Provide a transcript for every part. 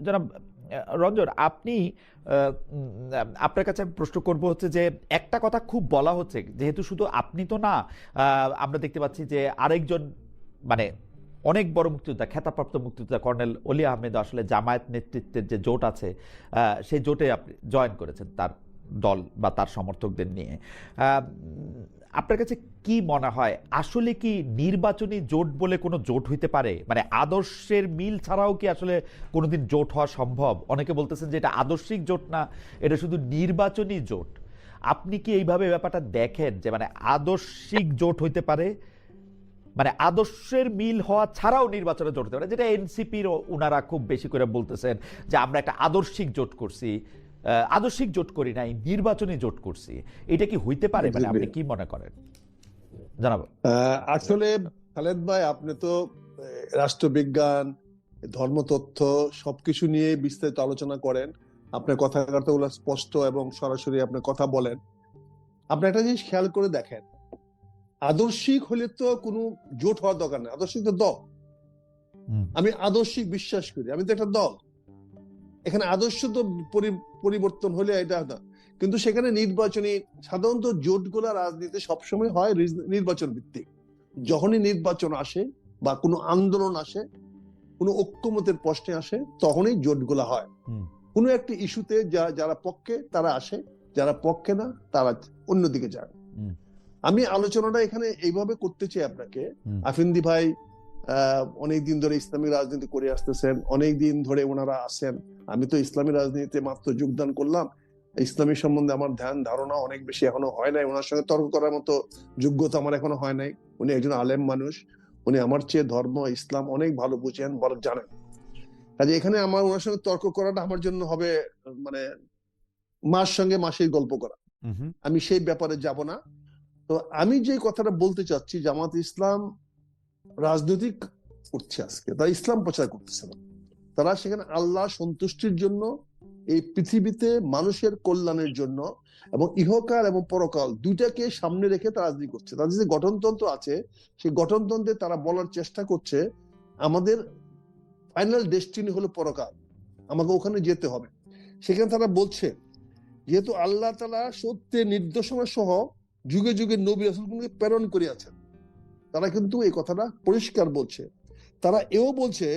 জনাব রঞ্জন, আপনি আপনার কাছে আমি প্রশ্ন করব হচ্ছে যে একটা কথা খুব বলা হচ্ছে, যেহেতু শুধু আপনি তো না, আমরা দেখতে পাচ্ছি যে আরেকজন মানে অনেক বড় মুক্তিযোদ্ধা, খেতাবপ্রাপ্ত মুক্তিযোদ্ধা কর্নেল অলি আহমেদ আসলে জামায়াত নেতৃত্বের যে জোট আছে সেই জোটে আপনি জয়েন করেছেন তার দল বা তার সমর্থকদের নিয়ে। আপনার কাছে কি মনে হয়, আসলে কি নির্বাচনী জোট বলে কোনো জোট হইতে পারে? মানে আদর্শের মিল ছাড়াও কি আসলে কোনোদিন জোট হওয়া সম্ভব? অনেকে বলতেছেন যে এটা আদর্শিক জোট না, এটা শুধু নির্বাচনী জোট। আপনি কি এইভাবে ব্যাপারটা দেখেন যে মানে আদর্শিক জোট হইতে পারে, মানে আদর্শের মিল হওয়া ছাড়াও নির্বাচনে জোট হতে পারে, যেটা এনসিপির ওনারা খুব বেশি করে বলতেছেন যে আমরা একটা আদর্শিক জোট করছি, আদর্শিক জোট করি নাই, নির্বাচনী জোট করছি। এটা কি হইতে পারে? মানে আপনি কি মনে করেন জানাবো? আসলে খালেদ ভাই, আপনি তো রাষ্ট্রবিজ্ঞান, ধর্মতত্ত্ব সবকিছু নিয়ে বিস্তারিত আলোচনা করেন। আপনার কথাবার্তাগুলো স্পষ্ট এবং সরাসরি আপনি কথা বলেন। আপনি একটা জিনিস খেয়াল করে দেখেন, আদর্শিক হলে তো কোনো জোট হওয়ার দরকার নেই, আদর্শিক তো দল। আমি আদর্শিক বিশ্বাস করি, আমি তো একটা দল। এখানে আদর্শ তো পরিবর্তন হলে এটা না, কিন্তু সেখানে নির্বাচনী সাধারণত জোটগুলা রাজনীতি সবসময় হয় নির্বাচন ভিত্তিক। যখনই নির্বাচন আসে বা কোনো আন্দোলন আসে, কোনো ঐক্যমতের প্রশ্নে আসে, তখনই জোটগুলা হয়। কোনো একটা ইস্যুতে যারা পক্ষে তারা আসে, যারা পক্ষে না তারা অন্যদিকে যায়। আমি আলোচনাটা এখানে এইভাবে করতে চাই আপনাকে। আফিন্দি ভাই অনেকদিন ধরে ইসলামিক রাজনীতি করে আসতেছেন, অনেকদিন ধরে ওনারা আছেন। আমি তো ইসলামী রাজনীতিতে মাত্র যোগদান করলাম, ইসলামী সম্বন্ধে আমার ধ্যান ধারণা অনেক বেশি এখনো হয় নাই। ওনার সঙ্গে তর্ক করার মতো যোগ্যতা আমার এখনো হয় নাই। উনি একজন আলেম মানুষ, উনি আমার চেয়ে ধর্ম ইসলাম অনেক ভালো বুঝেন, ভালো জানেন। কাজে এখানে আমার ওনার সঙ্গে তর্ক করাটা আমার জন্য হবে মানে মার সঙ্গে মাসির গল্প করা। আমি সেই ব্যাপারে যাব না। তো আমি যে কথাটা বলতে চাচ্ছি, জামাত ইসলাম রাজনৈতিক করছে আজকে, তারা ইসলাম প্রচার করতেছে না। তারা সেখানে আল্লাহ সন্তুষ্টির জন্য, এই পৃথিবীতে মানুষের কল্যাণের জন্য এবং ইহকাল এবং পরকাল দুইটাকে সামনে রেখে তারা রাজনীতি করছে। তাদের যে গঠনতন্ত্র আছে, সেই গঠনতন্ত্রে তারা বলার চেষ্টা করছে আমাদের ফাইনাল ডেস্টিনি হলো পরকাল, আমাকে ওখানে যেতে হবে। সেখানে তারা বলছে যেহেতু আল্লাহ তাআলা সত্যের নির্দেশনা সহ যুগে যুগে নবী রাসূলকে প্রেরণ করিয়াছেন, তারা কিন্তু এই কথাটা পরিষ্কার বলছে। তারা এও বলছে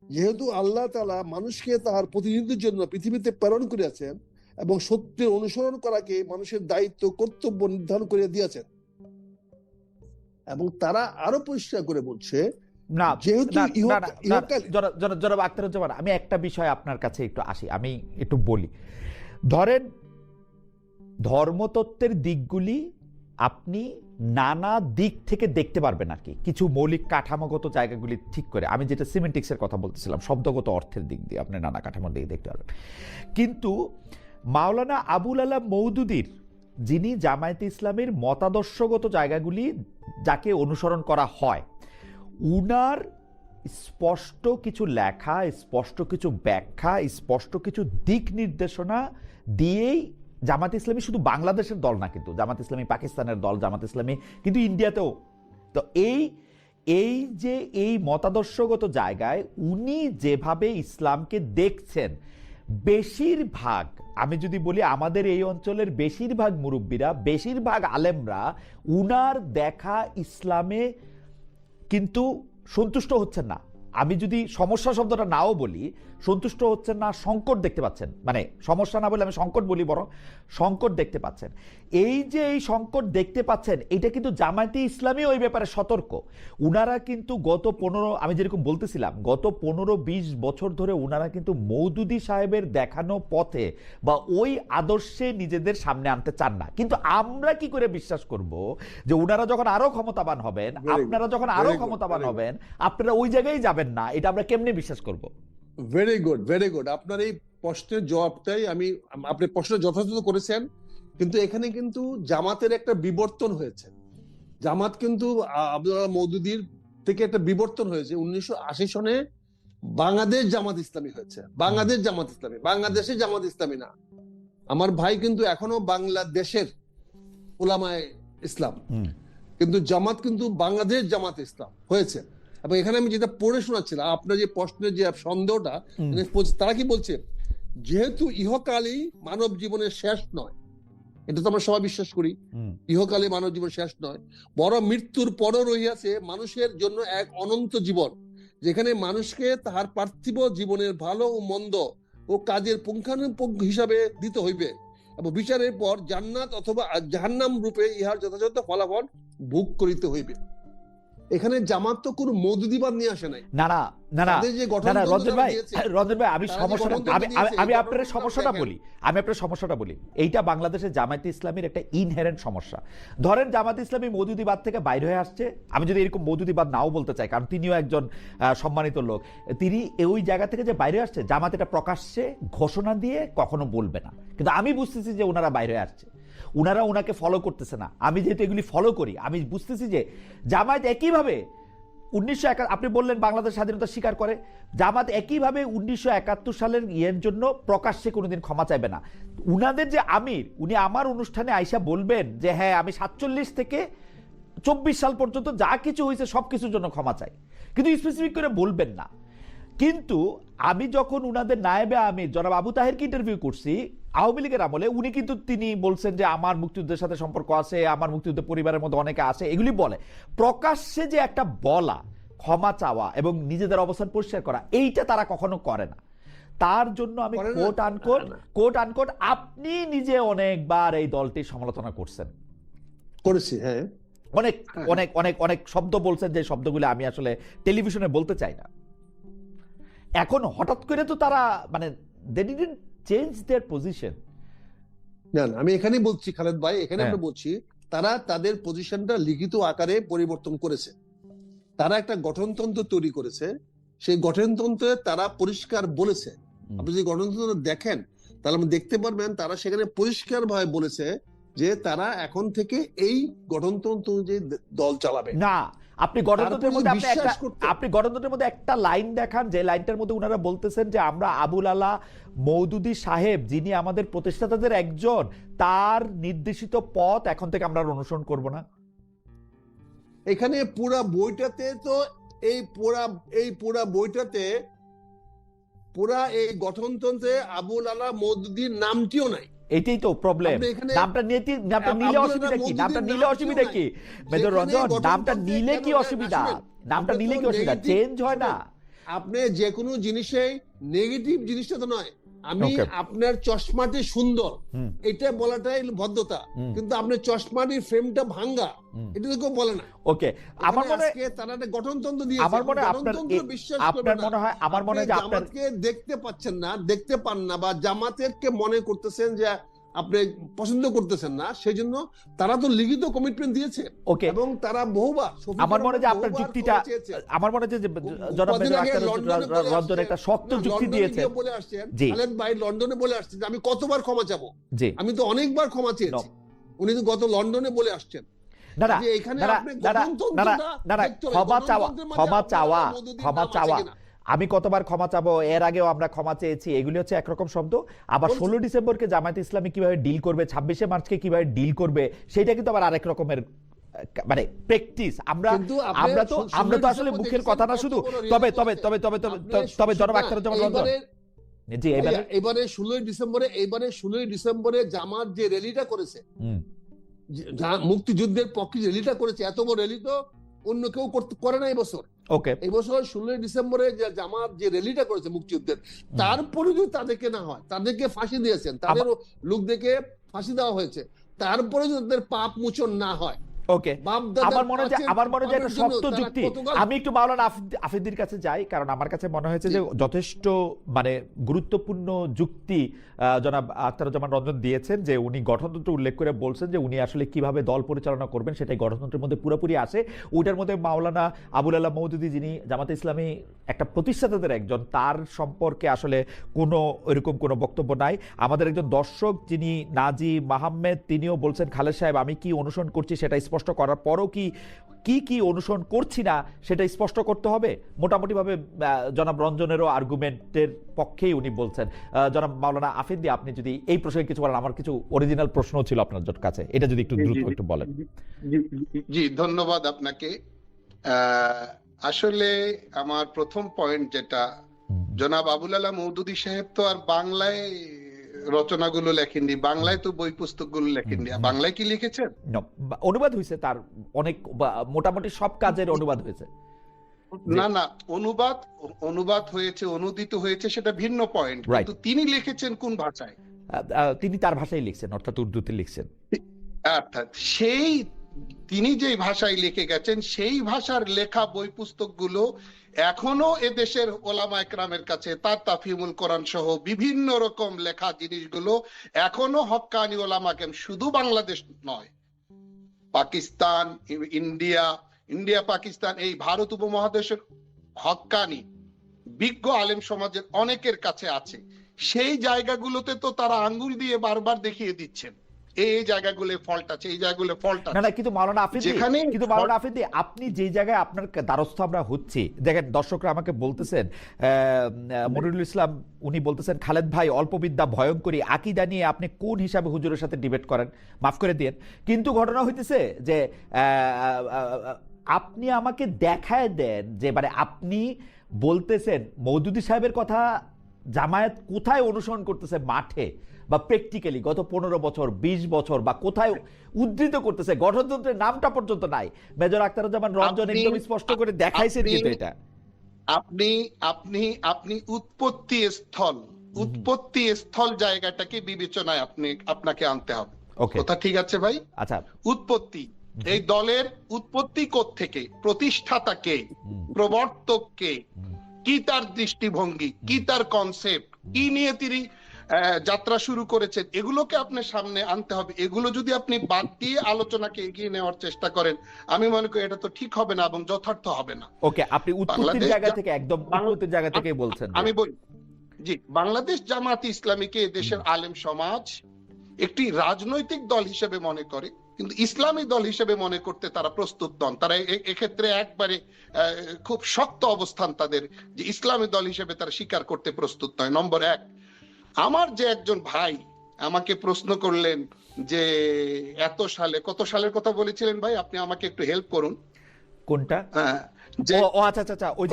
যেহেতু আল্লাহ তাআলা মানুষকে তাহার প্রতিনিধির জন্য পৃথিবীতে প্রেরণ করিয়াছেন এবং সত্যের অনুসরণ করাকে মানুষের দায়িত্ব কর্তব্য নির্ধারণ করিয়া দিয়েছেন। এবং তারা আরো পরিষ্কার করে বলছে না, যেহেতু জনাব আখতারুজ্জামান, আমি একটা বিষয় আপনার কাছে একটু আসি, আমি একটু বলি। ধরেন ধর্মতত্ত্বের দিকগুলি আপনি নানা দিক থেকে দেখতে পারবেন আর কি, কিছু মৌলিক কাঠামোগত জায়গাগুলি ঠিক করে। আমি যেটা সিমেন্টিক্সের কথা বলতেছিলাম, শব্দগত অর্থের দিক দিয়ে আপনি নানা কাঠামোর দিকে দেখতে পারবেন। কিন্তু মাওলানা আবুল আলা মওদুদীর, যিনি জামায়াতে ইসলামের মতাদর্শগত জায়গাগুলি যাকে অনুসরণ করা হয়, উনার স্পষ্ট কিছু লেখা, স্পষ্ট কিছু ব্যাখ্যা, স্পষ্ট কিছু দিক নির্দেশনা দিয়েই জামাত ইসলামী শুধু বাংলাদেশের দল না, কিন্তু জামাত ইসলামী পাকিস্তানের দল, জামাত ইসলামী কিন্তু ইন্ডিয়াতেও। তো এই যে এই মতাদর্শগত জায়গায় উনি যেভাবে ইসলামকে দেখছেন, বেশিরভাগ, আমি যদি বলি আমাদের এই অঞ্চলের বেশিরভাগ মুরব্বীরা, বেশিরভাগ আলেমরা উনার দেখা ইসলামে কিন্তু সন্তুষ্ট হচ্ছেন না। আমি যদি সমস্যা শব্দটা নাও বলি, সন্তুষ্ট হচ্ছেন না, সংকট দেখতে পাচ্ছেন। মানে সমস্যা না বলে আমি সংকট বলি, বরং সংকট দেখতে পাচ্ছেন। এই যে এই সংকট দেখতে পাচ্ছেন, এটা কিন্তু জামায়াতে ইসলামী ওই ব্যাপারে সতর্ক। উনারা কিন্তু গত 15, আমি যেরকম বলতেছিলাম, গত 15-20 বছর ধরে উনারা কিন্তু মওদুদী সাহেবের দেখানো পথে বা ওই আদর্শে নিজেদের সামনে আনতে চান না। কিন্তু আমরা কি করে বিশ্বাস করব যে উনারা যখন আরো ক্ষমতাবান হবেন, আপনারা যখন আরো ক্ষমতাবান হবেন, আপনারা ওই জায়গায় যাবেন না? এটা আমরা কেমনে বিশ্বাস করব? Very good, very good. আপনার এই প্রশ্নের জবাবটাই আপনি প্রশ্ন যথাযথ করেছেন। কিন্তু এখানে কিন্তু জামাতের একটা বিবর্তন হয়েছে। জামাত কিন্তু আব্দুল আলা মওদুদীর থেকে একটা বিবর্তন হয়েছে। 1980 সনে বাংলাদেশ জামাত ইসলামী হয়েছে। বাংলাদেশ জামাত ইসলামী, বাংলাদেশে জামাত ইসলামী না। আমার ভাই কিন্তু এখনো বাংলাদেশের উলামায়ে ইসলাম, কিন্তু জামাত কিন্তু বাংলাদেশ জামাত ইসলাম হয়েছে। এবং এখানে আমি যেটা পড়ে শোনাচ্ছিলাম, আপনার যে প্রশ্নের যে সন্দেহটা, হুম। তারা কি বলছে, যেহেতু ইহকালই মানব জীবনের শেষ নয়, এটা তো আমরা সবাই বিশ্বাস করি, হুম। ইহকালে মানব জীবন শেষ নয়, বরং মৃত্যুর পরও রহিয়াছে মানুষের জন্য এক অনন্ত জীবন, যেখানে মানুষকে তাহার পার্থিব জীবনের ভালো ও মন্দ ও কাজের পুঙ্খানুপুঙ্খ হিসাবে দিতে হইবে এবং বিচারের পর জান্নাত অথবা জাহান্নাম রূপে ইহার যথাযথ ফলাফল ভোগ করিতে হইবে। এখানে জামাত তো কোনো মওদুদিবাদ নিয়ে আসে নাই। না না না না তাদের যে না না গঠনতন্ত্র রঞ্জন যারা ভাই, দিয়েছে, রঞ্জন ভাই, আমি তারা যে সমস্যাটা গঠনতন্ত্র আমি দিয়েছে, আমি এই আপনার গঠনতন্ত্র সমস্যাটা দেখেন। বলি, আমি আপনার সমস্যাটা বলি। এইটা বাংলাদেশের জামায়াতে ইসলামীর একটা ইনহেরেন্ট সমস্যা। ধরেন জামায়াতে ইসলামী মওদুদিবাদ থেকে বাইরে হয়ে আসছে, আমি যদি এরকম মওদুদিবাদ নাও বলতে চাই, কারণ তিনিও একজন সম্মানিত লোক, তিনি ওই জায়গা থেকে যে বাইরে আসছে, জামাত এটা প্রকাশ্যে ঘোষণা দিয়ে কখনো বলবে না, কিন্তু আমি বুঝতেছি যে ওনারা বাইরে হয়ে আসছে, ওনারা ওনাকে ফলো করতেছে না। আমি যেহেতু এগুলি ফলো করি, আমি বুঝতেছি যে জামায়াত একইভাবে 1971, আপনি বললেন বাংলাদেশ স্বাধীনতা স্বীকার করে, জামাত একইভাবে 1971 সালের ইয়ের জন্য প্রকাশ্যে কোনোদিন ক্ষমা চাইবে না। উনাদের যে আমির, উনি আমার অনুষ্ঠানে আইসা বলবেন যে হ্যাঁ আমি 47 থেকে 24 সাল পর্যন্ত যা কিছু হয়েছে সব কিছুর জন্য ক্ষমা চাই, কিন্তু স্পেসিফিক করে বলবেন না। কিন্তু আমি যখন উনাদের নায়েবে আমির জনাব আবু তাহেরকে ইন্টারভিউ করছি আওয়ামী লীগের আমলে, উনি কিন্তু তিনি বলছেন যে আমার মুক্তিযুদ্ধের সাথে সম্পর্ক আছে, আমার মুক্তিযুদ্ধ পরিবারের মধ্যে অনেকে আছে, এগুলি বলে। প্রকাশ্যে যে একটা বলা, ক্ষমা চাওয়া এবং নিজেদের অবস্থান পরিষ্কার করা, এইটা তারা কখনো করে না। তার জন্য আমি করে না? কোট আনকোট আপনি নিজে অনেকবার এই দলটির সমালোচনা করছেন, করেছি, হ্যাঁ, অনেক অনেক অনেক অনেক শব্দ বলছেন, যে শব্দগুলো আমি আসলে টেলিভিশনে বলতে চাই না। এখন হঠাৎ করে তো তারা মানে they didn't change their position. না না, আমি এখানেই বলছি খালেদ ভাই, এখানে হ্যাঁ। আমরা বলছি তারা তাদের পজিশনটা লিখিত আকারে পরিবর্তন করেছে। তারা একটা গঠনতন্ত্র তৈরি করেছে, সেই গঠনতন্ত্রে তারা পরিষ্কার বলেছে, আপনি যদি গঠনতন্ত্র দেখেন তাহলে আপনি দেখতে পারবেন তারা সেখানে পরিষ্কার ভাবে বলেছে যে তারা এখন থেকে এই গঠনতন্ত্র অনুযায়ী দল চালাবে না, আপনি গণতন্ত্রের মধ্যে আপনি গণতন্ত্রের মধ্যে একটা লাইন দেখান, যে লাইনটার মধ্যে ওনারা বলতেছেন যে আমরা আবুল আলা মওদুদি সাহেব, যিনি আমাদের প্রতিষ্ঠাতাদের একজন, তার নির্দেশিত পথ এখন থেকে আমরা আর অনুসরণ করব না। এখানে পুরা বইটাতে তো এই পুরা বইটাতে পুরা এই গঠনতন্ত্রে আবুল আলা মওদুদির নামটিও নাই। এটাই তো প্রবলেম। নামটা নিলে অসুবিধা কি? নামটা নিলে অসুবিধা কি? মেজর রঞ্জন, নামটা নিলে কি অসুবিধা? নামটা নিলে কি অসুবিধা? চেঞ্জ হয় না। আপনি যে কোনো জিনিসেই নেগেটিভ জিনিসটা তো নয়, আমি আপনার চশমাটি সুন্দর এটা বলাটাই ভদ্রতা, কিন্তু আপনার চশমাটির ফ্রেমটা ভাঙ্গা এটা তো কেউ বলে না। ওকে, আমার মনে হয় তারা একটা গঠনতন্ত্র দিয়েছে, আমার মনে হয় আপনার মনে হয় জামাতকে দেখতে পাচ্ছেন না, দেখতে পান না, বা জামাতেরকে মনে করতেছেন যে আপনি পছন্দ করতেছেন না, সেই জন্য তারা তো লিখিত কমিটমেন্ট দিয়েছে। ওকে, এবং তারা বহুবার, আমার মনে হয় যে আপনার যুক্তিটা, আমার মনে হয় যে জনাব মেজর আখতার রঞ্জন একটা শক্ত যুক্তি দিয়েছে। বলে আসছেন খালেদ ভাই, লন্ডনে বলে আসছেন যে আমি কতবার ক্ষমা চাবো, আমি তো অনেকবার ক্ষমা চেয়েছি, উনি তো গত লন্ডনে বলে আসছেন। না না না না, ক্ষমা চাওয়া আমি কতবার ক্ষমা চাবো, এর আগেও আমরা ক্ষমা চেয়েছি, এগুলি হচ্ছে একরকম শব্দ। আবার 16 ডিসেম্বরকে জামায়াতে ইসলামী কিভাবে ডিল করবে, 26শে মার্চকে কিভাবে ডিল করবে, সেটা কিন্তু আবার আরেক রকমের মানে প্র্যাকটিস। আমরা তো আসলে মুখের কথা না শুধু। তবে তবে তবে তবে তবে জনাব আখতারুজ্জামান রঞ্জন, জি, এবারে 16ই ডিসেম্বরে জামাত যে র্যালিটা করেছে, মুক্তিযুদ্ধের পক্ষে র্যালিটা করেছে, এত বড় র্যালি তো অন্য কেউ করে না এবছর। ওকে, এই বছর 16ই ডিসেম্বরে যে জামাত যে র্যালিটা করেছে মুক্তিযুদ্ধের, তারপরে যদি তাদেরকে না হয়, তাদেরকে ফাঁসি দিয়েছেন, তাদের লোকদেরকে ফাঁসি দেওয়া হয়েছে, তারপরে যদি তাদের পাপ মোচন না হয়, ওকে, আমার মনে হয় একটা শক্ত যুক্তি। আমি একটু মাওলানা আফিদির কাছে যাই, কারণ আমার কাছে মনে হয়েছে যে যথেষ্ট মানে গুরুত্বপূর্ণ যুক্তি জনাব আখতারুজ্জামান রঞ্জন দিয়েছেন, যে উনি গঠনতন্ত্র উল্লেখ করে বলছেন যে উনি আসলে কিভাবে দল পরিচালনা করবেন সেটাই গঠনতন্ত্রের মধ্যে পুরোপুরি আসে। ওইটার মধ্যে মাওলানা আবুল আলা মওদুদি, যিনি জামাতে ইসলামী একটা প্রতিষ্ঠাতাদের একজন, তার সম্পর্কে আসলে এরকম কোনো বক্তব্য নাই। আমাদের একজন দর্শক যিনি নাজি মাহমেদ, তিনিও বলছেন খালেদ সাহেব আমি কি অনুসরণ করছি সেটা স্পষ্ট করার পরও কি অনুসরণ করছি না সেটা স্পষ্ট করতে হবে। মোটামুটি ভাবে জনাব রঞ্জনেরও আর্গুমেন্টের পক্ষেই উনি বলছেন। জনাব মাওলানা আফিদি, আপনি যদি এই প্রসঙ্গে কিছু বলেন, আমার কিছু অরিজিনাল প্রশ্ন ছিল আপনার কাছে, এটা যদি একটু দ্রুত একটু বলেন। জি, ধন্যবাদ আপনাকে। আসলে আমার প্রথম পয়েন্ট যেটা, জনাব আবুল আলা মওদুদী সাহেব তো আর বাংলায় রচনাগুলো লেখেননি, বাংলায় তো বই পুস্তকগুলো লেখেননি। বাংলায় কি লিখেছেন? No, অনুবাদ হয়েছে তার অনেক, মোটামুটি সব কাজের অনুবাদ হয়েছে। না না, অনুবাদ অনুবাদ হয়েছে, অনুদিত হয়েছে, সেটা ভিন্ন পয়েন্ট, Right. কিন্তু তিনি লিখেছেন কোন ভাষায়? তিনি তার ভাষায় লিখছেন, অর্থাৎ উর্দুতে লিখছেন। অর্থাৎ সেই তিনি যেই ভাষায় লিখে গেছেন সেই ভাষার লেখা বই পুস্তকগুলো এখনো এদেশের ওলামা একরামের কাছে, তার তাফহিমুল কোরআন সহ বিভিন্ন রকম লেখা জিনিসগুলো এখনো হক্কানি ওলামা কেরাম, শুধু বাংলাদেশ নয়, পাকিস্তান, ইন্ডিয়া পাকিস্তান, এই ভারত উপমহাদেশের হক্কানি বিজ্ঞ আলেম সমাজের অনেকের কাছে আছে। সেই জায়গাগুলোতে তো তারা আঙ্গুল দিয়ে বারবার দেখিয়ে দিচ্ছেন এই জায়গাগুলো ফল্ট আছে, এই জায়গাগুলো ফল্ট না আছে। না, কিন্তু মাওলানা আফ্রিদি, যেখানে কিন্তু মাওলানা আফ্রিদি, আপনি যে জায়গায় আপনার দ্বারস্থ আমরা হচ্ছি, দেখেন দর্শকরা আমাকে বলতেছেন, মনিরুল ইসলাম উনি বলতেছেন, খালেদ ভাই অল্প বিদ্যা ভয়ঙ্করী, আকীদা নিয়ে আপনি কোন হিসাবে হুজুরের সাথে ডিবেট করেন, মাফ করে দিয়েন। কিন্তু ঘটনা হইতেছে যে আপনি আমাকে দেখায় দেন যে মানে আপনি বলতেছেন মওদুদী সাহেবের কথা জামায়াত কোথায় অনুসরণ করতেছে, মাঠে বা প্র্যাকটিক্যালি গত 15 বছর 20 বছর, বা কোথায় উদ্ধৃত করতেছে, গঠনতন্ত্রের নামটা পর্যন্ত নাই। মেজর আখতারুজ্জামান রঞ্জন একদম স্পষ্ট করে দেখাইছেন কিন্তু এটা। আপনি আপনি আপনি উৎপত্তি স্থল জায়গাটাকে বিবেচনায় আপনাকে আনতে হবে। কথা ঠিক আছে ভাই? আচ্ছা, উৎপত্তি, এই দলের উৎপত্তি কোত্থেকে, প্রতিষ্ঠাতা কে, প্রবর্তক কে, কি তার দৃষ্টিভঙ্গি, কি তার কনসেপ্ট, কি নিয়ে তিনি যাত্রা শুরু করেছেন, এগুলোকে আপনার সামনে আনতে হবে। এগুলো যদি আপনি বাদ দিয়ে আলোচনাকে এগিয়ে নেওয়ার চেষ্টা করেন, আমি মনে করি এটা তো ঠিক হবে না এবং যথার্থ হবে না। ওকে, আপনি উৎপত্তির জায়গা থেকে, একদম উৎপত্তির জায়গা থেকেই বলছেন। আমি বলি, জি, বাংলাদেশ জামাত ইসলামীকে দেশের আলেম সমাজ একটি রাজনৈতিক দল হিসেবে মনে করে, কিন্তু ইসলামী দল হিসেবে মনে করতে তারা প্রস্তুত নন। তারা এক্ষেত্রে একবারে খুব শক্ত অবস্থান তাদের, যে ইসলামী দল হিসেবে তারা স্বীকার করতে প্রস্তুত নয়। নম্বর এক, আমার যে একজন ভাই আমাকে প্রশ্ন করলেন যে এত সালে, কত সালের কথা বলেছিলেন ভাই, আপনি আমাকে একটু হেল্প করুন। কোনটা? ও আচ্ছা আচ্ছা আচ্ছা, ওই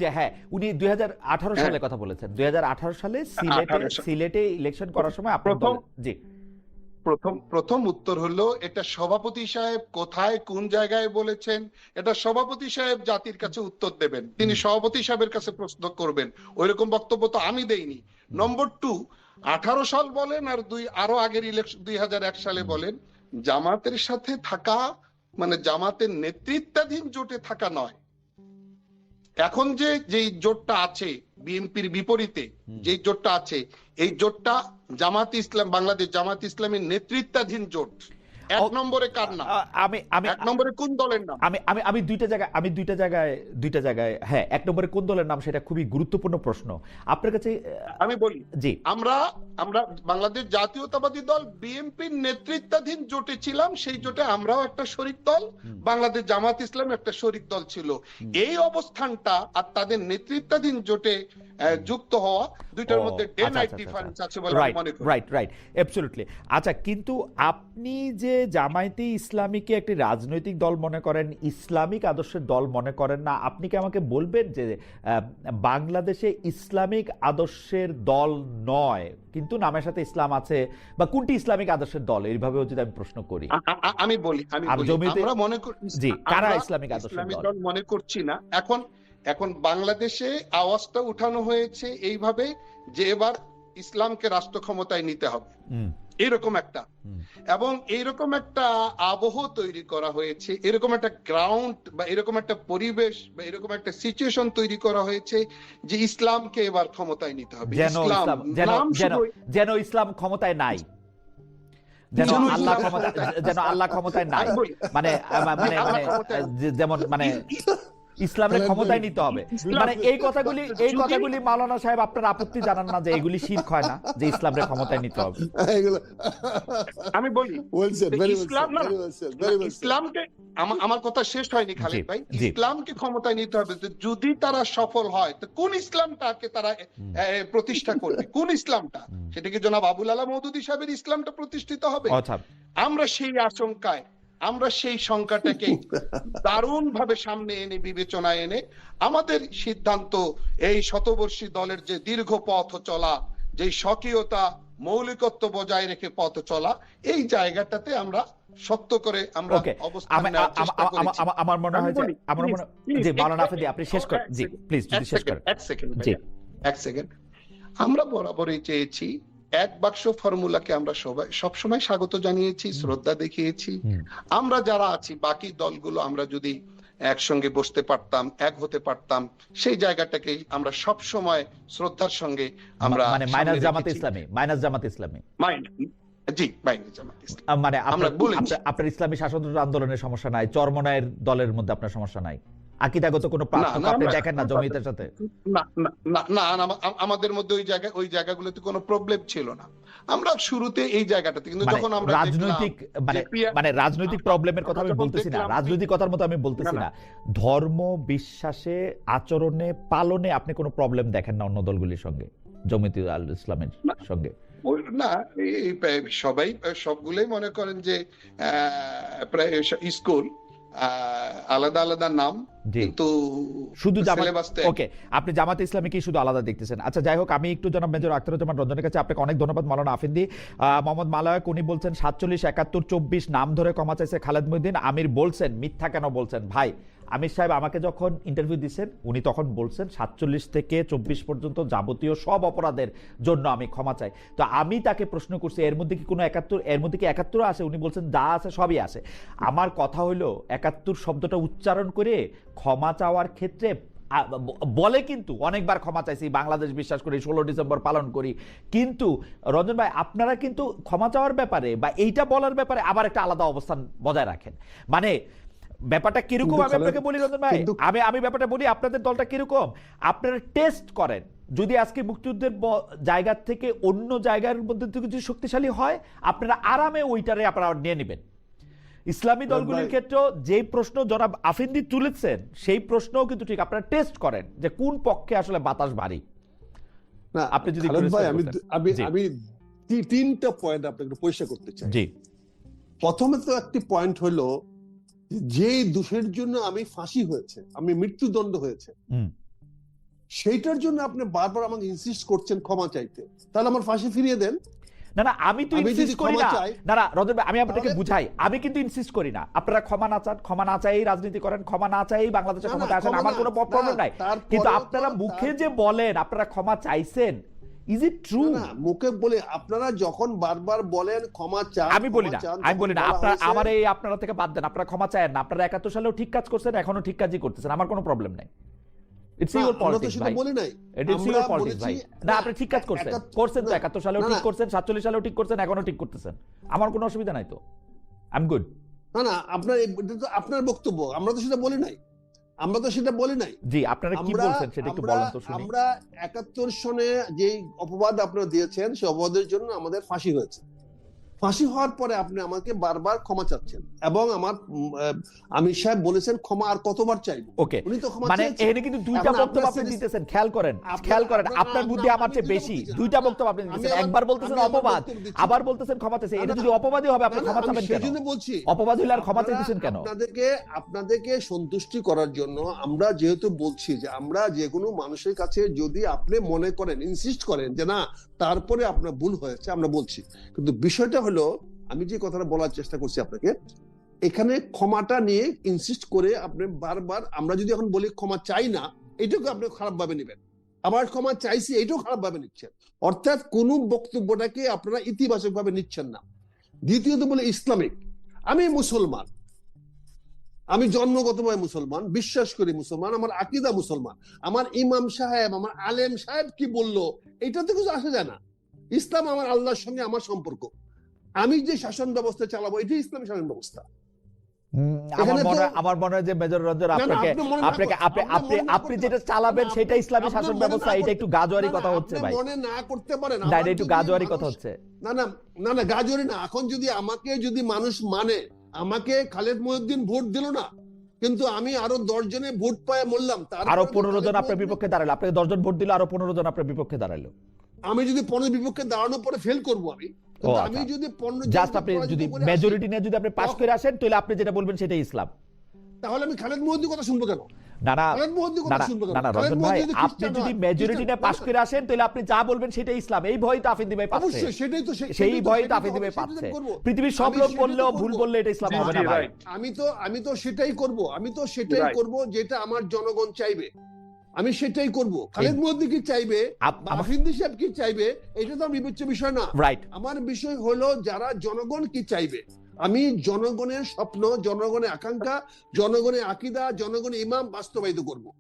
যে হ্যাঁ, উনি 2018 সালে কথা বলেছেন। 2018 সালে সিলেটে ইলেকশন করার সময় আপনার দল, জি। প্রথম উত্তর হলো, এটা সভাপতি সাহেব কোথায় কোন জায়গায় বলেছেন, এটা সভাপতি সাহেব জাতির কাছে উত্তর দেবেন, তিনি সভাপতি সাহেবের কাছে প্রশ্ন করবেন, ওইরকম বক্তব্য তো আমি দেইনি। নম্বর 2, 18 সাল বলেন আর আরো আগের ইলেকশন 2001 সালে বলেন, জামাতের সাথে থাকা মানে জামাতের নেতৃত্বাধীন জোটে থাকা নয়। এখন যে জোটটা আছে বিএনপির বিপরীতে, যে জোটটা আছে, এই জোটটা বাংলাদেশ জামাত ইসলামের নেতৃত্বাধীন জোট। এক নম্বরে কার নাম? এক নম্বরে কোন দলের নাম? আমি দুইটা জায়গায় হ্যাঁ, এক নম্বরে কোন দলের নাম, সেটা খুবই গুরুত্বপূর্ণ প্রশ্ন আপনার কাছে। আমি বলি, জি, আমরা বাংলাদেশ জাতীয়তাবাদী দল বিএনপির নেতৃত্বাধীন জোটে ছিলাম, সেই জোটে আমরাও একটা শরিক দল, বাংলাদেশ জামাত ইসলাম একটা শরিক দল ছিল। এই অবস্থানটা আর তাদের নেতৃত্বাধীন জোটে যুক্ত হওয়া, দুইটার মধ্যে ডে নাইট ডিফারেন্স আছে বলে আমি মনে করি। Right, absolutely. আচ্ছা, কিন্তু আপনি যে জামায়াতে ইসলামীকে একটি রাজনৈতিক দল মনে করেন, ইসলামিক আদর্শের দল মনে করেন না, আপনি কি আমাকে বলবেন যে বাংলাদেশে ইসলামিক আদর্শের দল নয় কিন্তু নামের সাথে ইসলাম আছে, বা কোনটি ইসলামিক আদর্শের দল, এইভাবেও যদি আমি প্রশ্ন করি? আমি বলি আমরা মনে করি, জি, কারা ইসলামিক আদর্শের দল মনে করছি না। এখন বাংলাদেশে আওয়াজটা উঠানো হয়েছে এইভাবে যে এবার ইসলামকে রাষ্ট্র ক্ষমতায় নিতে হবে, এরকম একটা, এবং এইরকম একটা আবহ তৈরি করা হয়েছে, এরকম একটা গ্রাউন্ড বা এরকম একটা পরিবেশ বা এরকম একটা সিচুয়েশন তৈরি করা হয়েছে যে ইসলামকে এবার ক্ষমতায় নিতে হবে। যেন ইসলাম ক্ষমতায় নাই, যেন আল্লাহ ক্ষমতায় নাই, মানে যেমন মানে ইসলামের ক্ষমতায় নিতে হবে, মানে এই কথাগুলি মাওলানা সাহেব আপনার আপত্তি জানান না যে এগুলি শিরক হয় না, যে ইসলামের ক্ষমতায় নিতে হবে? আমি বলি, ইসলামকে, আমার কথা শেষ হয়নি খালেদ ভাই, ইসলামকে ক্ষমতায় নিতে হবে। যদি তারা সফল হয় তো কোন ইসলামটাকে তারা প্রতিষ্ঠা করবে, কোন ইসলামটা? সেটা কি জনাব আবুল আলা মওদুদী সাহেবের ইসলামটা প্রতিষ্ঠিত হবে? আমরা সেই আশঙ্কায় আমরা সেই সংখ্যাটাকে দারুণ ভাবে সামনে এনে বিবেচনায় এনে আমাদের সিদ্ধান্ত এই শতবর্ষী দলের যে দীর্ঘ পথ চলা, যে স্বকীয়তা মৌলিকত্ব বজায় রেখে পথ চলা, এই জায়গাটাতে আমরা শক্ত করে আমরা ওকে, অবস্থান নেওয়ার চেষ্টা করেছি। আমার মনে হয় যে বলি, আমার মনে please, জি please, মাওলানা এক- আফেদি আপনি শেষ করেন, এক জি second, প্লিজ যদি শেষ করেন। এক সেকেন্ড জি। এক সেকেন্ড। আমরা বরাবরই চেয়েছি, এক বাক্স ফর্মুলাকে আমরা সবসময় স্বাগত জানিয়েছি, শ্রদ্ধা দেখিয়েছি। হুম। আমরা যারা আছি বাকি দলগুলো আমরা যদি একসঙ্গে বসতে পারতাম, এক হতে পারতাম, সেই জায়গাটাকে আমরা সব সময় শ্রদ্ধার সঙ্গে আমরা মানে মাইনাস জামাত ইসলামী, মাইনাস জামাত ইসলামী, জি মাইনাস জামাত ইসলামী। মানে আমরা বলেছি। আপনার ইসলামী শাসনতন্ত্র আন্দোলনের সমস্যা নাই, চরমনায়ের দলের মধ্যে আপনার সমস্যা নাই, আকিদাগত কোনো পার্থক্য আপনি আমরা- দেখেন না জমিয়তের সাথে? না না না না, আমাদের মধ্যে ওই জায়গাগুলোতে কোনো প্রবলেম ছিল না। আমরা শুরুতে এই জায়গাটাতে, কিন্তু মানে যখন আমরা রাজনৈতিক মানে রাজনৈতিক প্রবলেমের কথা আমি যখন বলতেছি না, দেখলাম- রাজনৈতিক কথার মতো আমি বলতেছি না, না, ধর্ম বিশ্বাসে আচরণে পালনে আপনি কোনো প্রবলেম দেখেন না অন্য দলগুলির সঙ্গে, জমিয়ত আল ইসলামের সঙ্গে? না, সবাই সবগুলোই মনে করেন যে প্রায় স্কুল আলাদা আলাদা নাম, জি। কিন্তু শুধু সিলেবাসটা ওকে, আপনি জামাতে ইসলামীকে শুধু আলাদা দেখতেছেন। আচ্ছা যাই হোক, আমি একটু জনাব মেজর আখতারুজ্জামান রঞ্জনের কাছে, আপনাকে অনেক ধন্যবাদ মাওলানা আফেন্দি। মোহাম্মদ মালায়ক উনি বলছেন 47, 71, 24 নাম ধরে ক্ষমা চাইছে খালেদ মহিউদ্দিন। আমির বলছেন মিথ্যা কেন বলছেন ভাই? আমির সাহেব আমাকে যখন ইন্টারভিউ দিচ্ছেন উনি তখন বলছেন 47 থেকে 24 পর্যন্ত যাবতীয় সব অপরাধের জন্য আমি ক্ষমা চাই। তো আমি তাকে প্রশ্ন করছি এর মধ্যে কি কোনো 71, এর মধ্যে কি 71 আসে? উনি বলছেন যা আছে সবই আসে। আমার কথা হলো 71 শব্দটা উচ্চারণ করে ক্ষমা চাওয়ার ক্ষেত্রে বলে কিন্তু অনেকবার ক্ষমা চাইছি, বাংলাদেশ বিশ্বাস করি, 16 ডিসেম্বর পালন করি, কিন্তু রঞ্জন ভাই আপনারা কিন্তু ক্ষমা চাওয়ার ব্যাপারে বা এইটা বলার ব্যাপারে আবার একটা আলাদা অবস্থান বজায় রাখেন। মানে ব্যাপারটা কিরকম আমি আপনাকে বলি রঞ্জন ভাই, আমি ব্যাপারটা বলি, আপনাদের দলটা কিরকম, আপনারা টেস্ট করেন, যদি আজকে মুক্তিযুদ্ধের জায়গা থেকে অন্য জায়গার মধ্যে থেকে যদি শক্তিশালী হয় আপনারা আরামে ওইটারে আপনারা নিয়ে নেবেন। ইসলামী দলগুলির ক্ষেত্রে যে প্রশ্ন জনাব আফেন্দি তুলেছেন সেই প্রশ্নও কিন্তু ঠিক, আপনারা টেস্ট করেন যে কোন পক্ষে আসলে বাতাস ভারী। না, আপনি যদি খালেদ ভাই, আমি জি। আমি তিনটা পয়েন্ট আপনাকে একটু পরিষ্কার করতে চাই। জি প্রথমে তো একটি পয়েন্ট হলো, যে দোষের জন্য আমি ফাঁসি হয়েছে, আমি মৃত্যুদণ্ড হয়েছে, হুম। সেইটার জন্য আপনি বারবার আমাকে ইনসিস্ট করছেন ক্ষমা চাইতে, তাহলে আমার ফাঁসি ফিরিয়ে দেন। না না, আমি তো আমি যদি ইনসিস্ট করি ক্ষমা না। চাই, না না রঞ্জন ভাই, আমি আপনাকে তাহলে- বুঝাই, আমি কিন্তু ইনসিস্ট করি না। আপনারা ক্ষমা না চান, ক্ষমা না চাই রাজনীতি করেন, ক্ষমা না চাই বাংলাদেশের না, না, ক্ষমতা আসেন, ক্ষমা আমার না, কোনো প্রবলেম না, নাই। তারপরেও কিন্তু তো- আপনারা মুখে যে বলেন আপনারা ক্ষমা চাইছেন, ইজ ইট ট্রু? না, মুখে বলে আপনারা যখন বারবার বলেন ক্ষমা চান, আমি বলি না, ক্ষমা চান, আমি বলি না, তখন বলা আপনারা হয়েছে- আমার এই আপনারা থেকে বাদ দেন, আপনারা ক্ষমা চায়েন না। আপনারা 71 সালেও ঠিক কাজ করছেন, এখনো ঠিক কাজই করতেছেন, আমার কোনো প্রবলেম নাই। ইটস না, ইউর আমরা তো পলিটিক্স সেটা ভাই, বলি নাই। ইটস আমরা ইউর পলিটিক্স বলেছি, ভাই। না আপনি ঠিক কাজ করছেন, করছেন তো, 71 সালেও না, ঠিক না। করছেন, 47 সালেও ঠিক করছেন, এখনো ঠিক করতেছেন, আমার কোনো অসুবিধা নাই তো, আই এম গুড। না না, এটা তো আপনার বক্তব্য, আমরা তো সেটা বলি নাই, আমরা তো সেটা বলি নাই। জি, আপনারা কি বলছেন সেটা একটু বলেন তো শুনি। আমরা 71 সনে যে অপবাদ আপনারা দিয়েছেন সেই অপবাদের জন্য আমাদের ফাঁসি হয়েছে। ফাঁসি হওয়ার পরে আপনি আমাকে বারবার ক্ষমা চাচ্ছেন, এবং আমার আমির সাহেব বলেছেন ক্ষমা আর কতবার চাইবো। ওকে, উনি তো ক্ষমা মানে চেয়েছেন। এখানে কিন্তু দুইটা এখন বক্তব্য আপনার আপনি সেটি- দিতেছেন, খেয়াল করেন, খেয়াল করেন, আপনার বুদ্ধি আমার চেয়ে বেশি। দুইটা বক্তব্য আপনি দিতেছেন, একবার বলতেছেন অপবাদ, আবার বলতেছেন ক্ষমা চাইছে। এটা যদি অপবাদই হবে আপনি ক্ষমা চাবেন কেন? সেজন্য বলছি, অপবাদ হইলে আর ক্ষমা চাইতেছেন কেন? আপনাদেরকে সন্তুষ্টি করার জন্য আমরা যেহেতু বলছি যে আমরা যে কোনো মানুষের কাছে যদি আপনি মনে করেন, ইনসিস্ট করেন যে না তারপরে আপনার ভুল হয়েছে, আমরা বলছি। কিন্তু বিষয়টা হলো, আমি যে কথাটা বলার চেষ্টা করছি আপনাকে, এখানে ক্ষমাটা নিয়ে ইনসিস্ট করে আপনি বারবার, আমরা যদি এখন বলি ক্ষমা চাই না, এটাকে আপনি খারাপ ভাবে নেবেন, আবার ক্ষমা চাইছি এটাও খারাপ ভাবে নিচ্ছেন, অর্থাৎ কোন বক্তব্যটাকে আপনারা ইতিবাচক ভাবে নিচ্ছেন না। দ্বিতীয়ত বলে ইসলামিক, আমি মুসলমান, আমি জন্মগতভাবে মুসলমান, বিশ্বাস করি মুসলমান, আমার আকীদা মুসলমান, আমার ইমাম সাহেব, আমার আলেম সাহেব কি বললো এটাতে কিছু আসে যায় না। ইসলাম আমার আল্লাহর সঙ্গে আমার সম্পর্ক, আমি যে শাসন ব্যবস্থা চালাবো এটাই ইসলামী শাসন ব্যবস্থা। আমার মনে হয় যে মেজর রঞ্জন আপনি যেটা চালাবেন সেটা ইসলামী শাসন ব্যবস্থা, এটা একটু গাজোয়ারি কথা হচ্ছে ভাই, মনে না করতে পারেন, না এটা একটু গাজোয়ারি কথা হচ্ছে। না না না না, গাজোয়ারি না। এখন যদি মানুষ মানে, আমাকে খালেদ মহিউদ্দিন ভোট দিল না, কিন্তু আমি আরো 10 জনে ভোট পায় মরলাম, আরো 15 জন আপনার বিপক্ষে দাঁড়ালো, আপনাকে 10 জন ভোট দিল, আরো 15 জন আপনার বিপক্ষে দাঁড়ালো। আমি যদি 15 বিপক্ষে দাঁড়ানোর পরে ফেল করবো, আমি কিন্তু আচ্ছা। আমি যদি জাস্ট আপনি যদি মেজরিটি নিয়ে যদি আপনি পাস করে আসেন তাহলে আপনি যেটা বলবেন সেটাই ইসলাম। তাহলে আমি খালেদ মুহদ্দির কথা শুনবো কেন? না না খালেদ মুহদ্দির না কথা না শুনবো কেন? না না, খালেদ রঞ্জন ভাই মুহদ্দি যদি আপনি খ্রিস্টান যদি হয়, মেজরিটি নিয়ে পাস করে আসেন তাহলে আপনি যা বলবেন সেটাই ইসলাম, এই ভয় তো আফিন্দি ভাই পাচ্ছে। অবশ্যই সেটাই তো সেই ভয় তো আফিন্দি ভাই পাচ্ছে। পৃথিবীর সব লোক বললেও ভুল বললে এটা ইসলাম হবে না ভাই। আমি তো সেটাই করব, যেটা আমার জনগণ চাইবে, আমি সেটাই করব। খালেদ মুহদ্দি কি চাইবে, আফিন্দি সাহেব কি চাইবে, এটা তো আমার বিবেচ্য বিষয় না। রাইট। আমার বিষয় হলো যারা জনগণ কি চাইবে। আমি জনগণের স্বপ্ন, জনগণের আকাঙ্ক্ষা, জনগণের আকীদা, জনগণের ইমাম বাস্তবায়িত করব।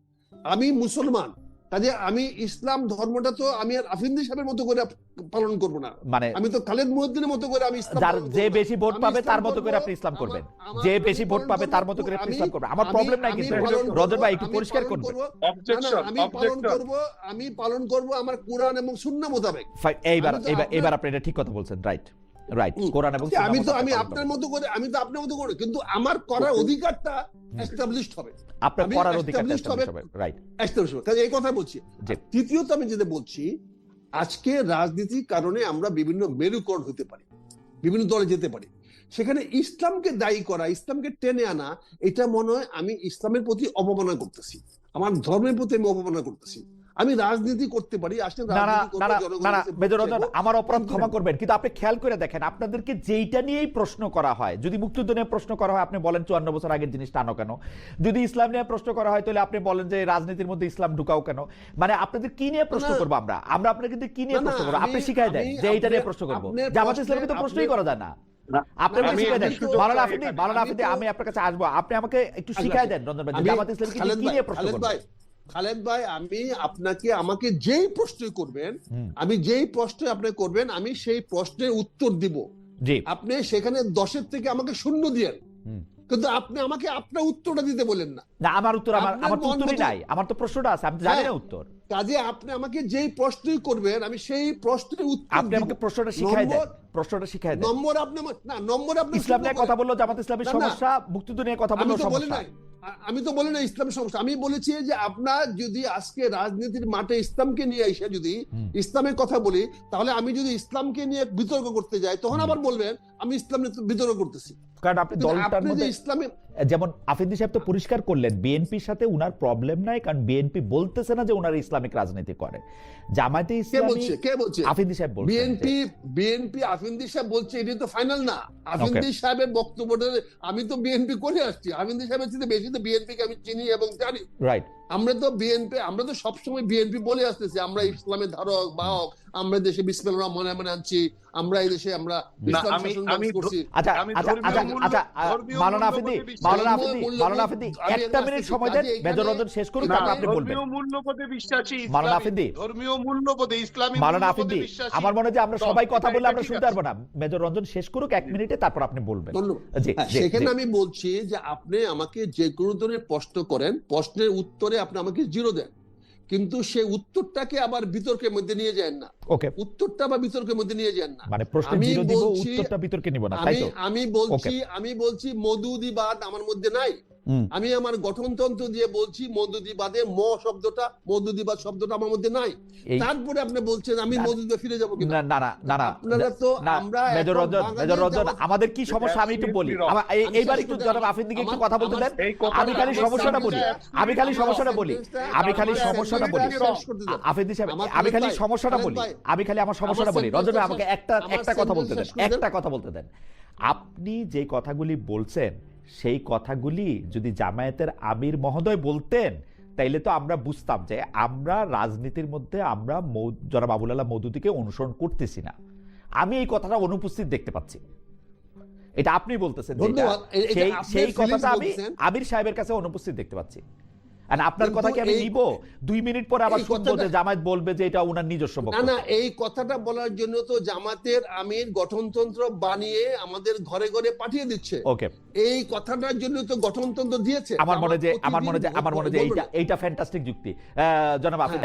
আমি মুসলমান, কাজে আমি ইসলাম ধর্মটা তো আমি আর আফিন্দি সাহেবের মতো করে পালন করব না, মানে আমি তো খালেদ মুহদ্দিনের মতো করে আমি ইসলাম যার পালন করব যে না। বেশি ভোট আমি পাবে ইসলাম তার মতো করব, করে আপনি ইসলাম করবেন, আমার- যে আমি বেশি ভোট পালন পাবে করব, তার মতো করে আপনি আমি- ইসলাম করবেন। আমার আমি- প্রবলেম নাই আমি কিন্তু পালন করব, রঞ্জন ভাই একটু আমি পরিষ্কার পালন করবেন। করব। না, না, আমি পালন করব আমার কুরআন এবং সুন্নাহ মোতাবেক। এইবার আমি তো এবার আপনার- এবার আপনি এটা ঠিক কথা বলছেন। রাইট রাইট, কোরআন এবং আমি সুন্নাহ তো মোতাবেক আমি পালন আপনার করবেন। মতো করে, আমি তো আপনার মতো করে, কিন্তু আমার করার অধিকারটা এস্টাবলিশড হবে। আপনার আমি করার অধিকারটা established হবে। হবে। রাইট। established হবে। কাজে এই কথা বলছি। জি। তৃতীয়ত আমি যেটা বলছি, আজকে রাজনীতির কারণে আমরা বিভিন্ন মেরুকরণ হতে পারি, বিভিন্ন দলে যেতে পারি। সেখানে ইসলামকে দায়ী করা, ইসলামকে টেনে আনা, এটা মনে হয় আমি ইসলামের প্রতি অবমাননা করতেছি, আমার ধর্মের প্রতি আমি অবমাননা করতেছি। আমি রাজনীতি করতে পারি, আসলে না না রাজনীতি করব, না না জনগণের না না, কাছে ভোট মেজর রঞ্জন, চাইবো। আমার অপরাধ ক্ষমা করবেন, কিন্তু আপনি খেয়াল করে দেখেন আপনাদেরকে যেইটা নিয়েই প্রশ্ন করা হয়, যদি মুক্তিযুদ্ধ নিয়ে প্রশ্ন করা হয় আপনি বলেন 54 বছর আগের জিনিসটা আনো কেন, যদি ইসলাম নিয়ে প্রশ্ন করা হয় তাহলে আপনি বলেন যে রাজনীতির মধ্যে ইসলাম ঢুকাও কেন। মানে আপনাদের কি নিয়ে প্রশ্ন না, করবো আমরা আপনাকে কিন্তু কি নিয়ে না, না, প্রশ্ন করবো, আপনি আমি- শিখাই দেন আমি যে এইটা নিয়ে আপনার- প্রশ্ন করবো। আপনার জামাত প্রশ্নে- ইসলামে তো প্রশ্নই আপনি- করা যায় না। আপনি না, আমাকে আমি- শিখাই দেন। আমি তো- মাওলানা আফিদি, মাওলানা আমি আফিদি, তো- আমি আপনার কাছে আসবো, আপনি আমাকে একটু আচ্ছা, শিখাই দেন রঞ্জন ভাই, যে আমি- জামাত ইসলামকে খালেদ কি ভাই, নিয়ে প্রশ্ন খালেদ করবো। ভাই, খালেদ ভাই, আমি আমাকে যেই প্রশ্নই করবেন, হুম। আমি যেই প্রশ্নই আপনি করবেন, আমি সেই প্রশ্নের উত্তর দিব। জি। আপনি সেখানে 10-এর থেকে আমাকে 0 দিয়েন, হুম। কিন্তু আপনি আমাকে আপনার উত্তরটা দিতে বলেন না। না আমার উত্তর, আমার আপনার তো উত্তরই মন মতো- নাই, আমার তো প্রশ্নটা আছে, আমি তো জানি না হ্যাঁ। উত্তর। কাজে আপনি আমাকে যেই প্রশ্নই করবেন, আমি সেই প্রশ্নের উত্তর আপনি দিব। আমাকে প্রশ্নটা শিখাই দেন, নম্বর- প্রশ্নটা শিখাই দেন। নম্বর আপনি নম্বর আপনি ইসলাম নিয়ে শুরু কথা করেন। বললো জামাত ইসলামের না, না। সমস্যা, মুক্তিযুদ্ধ নিয়ে কথা আমি বললো তো বলি সমস্যা। নাই, আমি তো বলি না ইসলামের সমস্যা। আমি বলেছি যে আপনার যদি আজকে রাজনীতির মাঠে ইসলামকে নিয়ে এসে যদি ইসলামের কথা বলি, তাহলে আমি যদি ইসলামকে নিয়ে বিতর্ক করতে যাই, তখন আবার বলবেন আমি ইসলাম নিয়ে বিতর্ক করতেছি। কারণ আপনি কিন্তু দলটার আপনি যে মধ্যে, ইসলামে যেমন আফিন্দি সাহেব তো পরিষ্কার করলেন বিএনপির সাথে উনার প্রবলেম নাই, কারণ বিএনপি বলতেছে না যে উনার ইসলামিক রাজনীতি করে। জামায়াতে কে ইসলামী, বলছে, কে বলছে? আফিন্দি সাহেব বলছেন। বিএনপি আফিন্দি সাহেব বলছে, এটা তো ফাইনাল না। আফিন্দি সাহেবের বক্তব্যটা, আমি তো বিএনপি করে আসছি, আফিন্দি সাহেবের চেয়ে বেশি তো বিএনপিকে আমি চিনি এবং জানি। রাইট। আমরা তো সবসময় বিএনপি বলে আসতেছি আমরা ইসলামের ধারক বাহক, আমরা দেশে বিসমিল্লাহির রহমানির রহিম আনছি, আমরা এই দেশে আমরা ইসলাম শাসন ব্যবস্থা করছি। আচ্ছা আমি আচ্ছা ধর্মীয় আচ্ছা মূল্য- আচ্ছা, ধর্মীয় মাওলানা আফিদি, মূল্যবোধে বিশ্বাসী। মাওলানা আফিদি, ধর্মীয় মাওলানা আফিদি, মূল্যবোধ- আমি একটা এখানে মিনিট আসতেছি। সময় দেন, কাজে এখানে- মেজর রঞ্জন শেষ করুন, না, তারপর আপনি বলবেন। ধর্মীয় মূল্যবোধে বিশ্বাসী, মাওলানা ইসলামী আফিদি, ধর্মীয় মূল্যবোধে, ইসলামী মাওলানা মূল্যবোধে আফিদি, বিশ্বাসী। আমার মনে হয় যে আমরা সব, সবাই কথা এটা- বললে এটা আমরা ঠিক শুনতে আছে। পারবো না। মেজর রঞ্জন শেষ করুক 1 মিনিটে, তারপর আপনি বলবেন। ধন্যবাদ। জি হ্যাঁ, জি, সেখানে জি। আমি বলছি যে আপনি আমাকে যে কোনো ধরনের প্রশ্ন করেন, প্রশ্নের উত্তরে আপনি আমাকে 0 দেন, কিন্তু সেই উত্তরটাকে আবার বিতর্কের মধ্যে নিয়ে যায় না। ওকে, উত্তরটা আবার বিতর্কের মধ্যে নিয়ে যান না। মানে প্রশ্ন আমি 0 দিব, বলছি- উত্তরটা বিতর্কে নিব না, তাই তো? আমি বলছি মওদুদিবাদ আমার মধ্যে নাই। হুম। আমি আমার গঠনতন্ত্র দিয়ে বলছি মওদুদিবাদে মওদুদিবাদ শব্দটা আমার মধ্যে নাই। এই- তারপরে আপনি বলছেন আমি মওদুদিবাদে ফিরে যাবো কিনা? না না না না না, আপনারা তো না, আমরা মেজর এখন রঞ্জন, বাঙালি মেজর রঞ্জন, জামাত- আমাদের কি সমস্যা আমি একটু বলি। Absolutely wrong. আমি এইবার শেষ একটু করতে- জনাব আফিন্দিকে একটু আমার- কথা বলতে দেন। এই কথাটা আমি খালি আমার সমস্যাটা বলি, sentence-টা আমি খালি absolutely সমস্যাটা wrong. বলি, আমি খালি আমার সমস্যাটা বলি। sentence-টা শেষ করতে দেন। আফিন্দি সাহেব, আমার আমি খালি ভাই, সমস্যাটা খালেদ বলি, ভাই, আমি খালি আমার সমস্যাটা আমার বলি। রঞ্জন ভাই sentence-টা আমাকে আমার একটা কথা বলতে দেন, sentence শেষ করে দেন। একটা কথা বলতে দেন। আপনি যে কথাগুলি বলছেন সেই কথাগুলি যদি জামায়াতের আমির মহোদয় বলতেন তাইলে তো আমরা বুঝতাম যে আমরা রাজনীতির মধ্যে আমরা জনাব আবুল আলাহ মওদুদীকে অনুসরণ করতেছি না। আমি এই কথাটা অনুপস্থিত দেখতে পাচ্ছি। এটা আপনি বলতেছেন, ধন্যবাদ। এটা সেই আপনার সেই feelings কথাটা আমি বলতেছেন। আমির সাহেবের কাছে অনুপস্থিত দেখতে পাচ্ছি। আর আপনার কিন্তু কথা কি আমি এই- নিব? 2 মিনিট পরে আবার এই শুনবো কথাটা- যে জামায়াত বলবে যে এটা ওনার নিজস্ব না বক্তব্য। না, এই কথাটা বলার জন্য তো জামাতের আমির গঠনতন্ত্র বানিয়ে আমাদের ঘরে ঘরে পাঠিয়ে দিচ্ছে। ওকে, এই কথাটার জন্য তো গঠনতন্ত্র দিয়েছে। আমার মনে যে জামাত প্রতিদিন এইটা ফ্যান্টাস্টিক যুক্তি। জনাব আফিদ,